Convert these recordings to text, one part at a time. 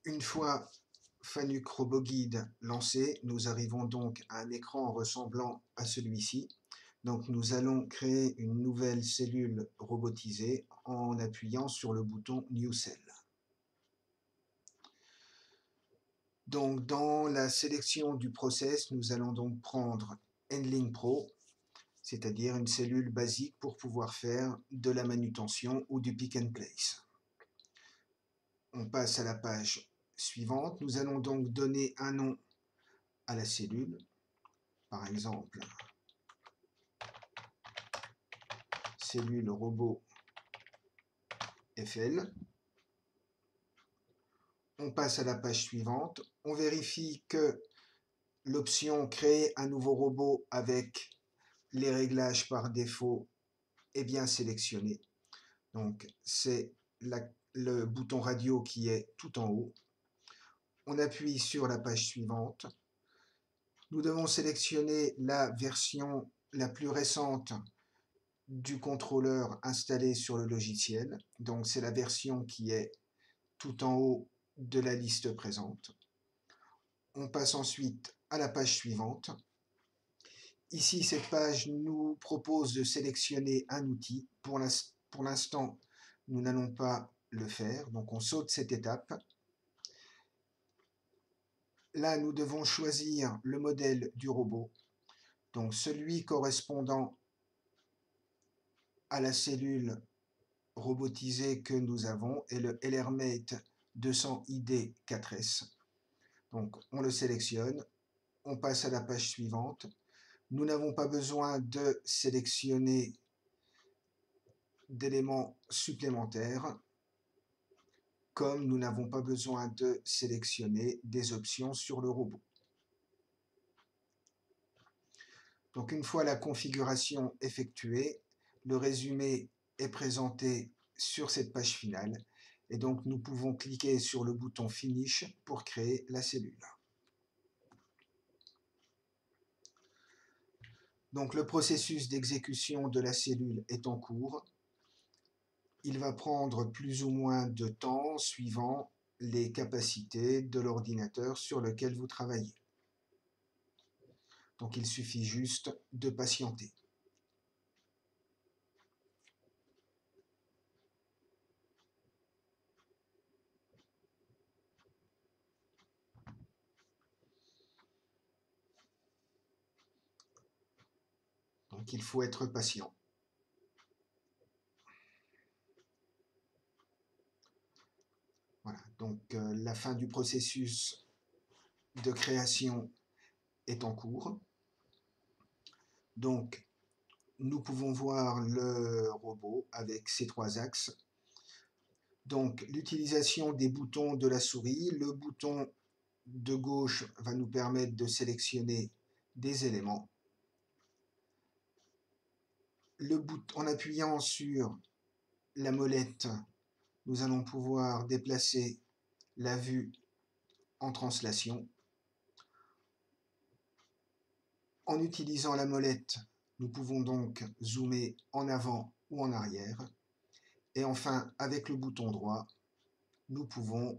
Une fois Fanuc RoboGuide lancé, nous arrivons donc à un écran ressemblant à celui-ci. Donc nous allons créer une nouvelle cellule robotisée en appuyant sur le bouton New Cell. Donc dans la sélection du process, nous allons donc prendre Enlink Pro, c'est-à-dire une cellule basique pour pouvoir faire de la manutention ou du pick and place. On passe à la page suivante. Nous allons donc donner un nom à la cellule, par exemple cellule robot FL. On passe à la page suivante. On vérifie que l'option créer un nouveau robot avec les réglages par défaut est bien sélectionnée. Donc c'est le bouton radio qui est tout en haut. On appuie sur la page suivante. Nous devons sélectionner la version la plus récente du contrôleur installé sur le logiciel. Donc c'est la version qui est tout en haut de la liste présente. On passe ensuite à la page suivante. Ici, cette page nous propose de sélectionner un outil. Pour l'instant, nous n'allons pas le faire, donc on saute cette étape. Là, nous devons choisir le modèle du robot, donc celui correspondant à la cellule robotisée que nous avons est le LRMate 200ID 4S. Donc on le sélectionne, on passe à la page suivante. Nous n'avons pas besoin de sélectionner d'éléments supplémentaires, comme nous n'avons pas besoin de sélectionner des options sur le robot. Donc une fois la configuration effectuée, le résumé est présenté sur cette page finale et donc nous pouvons cliquer sur le bouton Finish pour créer la cellule. Donc le processus d'exécution de la cellule est en cours. Il va prendre plus ou moins de temps suivant les capacités de l'ordinateur sur lequel vous travaillez. Donc il suffit juste de patienter. Donc il faut être patient. Voilà, donc la fin du processus de création est en cours. Donc nous pouvons voir le robot avec ses trois axes. Donc l'utilisation des boutons de la souris, le bouton de gauche va nous permettre de sélectionner des éléments. En appuyant sur la molette, nous allons pouvoir déplacer la vue en translation. En utilisant la molette, nous pouvons donc zoomer en avant ou en arrière. Et enfin, avec le bouton droit, nous pouvons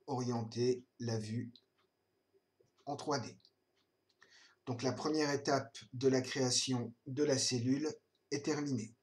orienter la vue en 3D. Donc la première étape de la création de la cellule est terminée.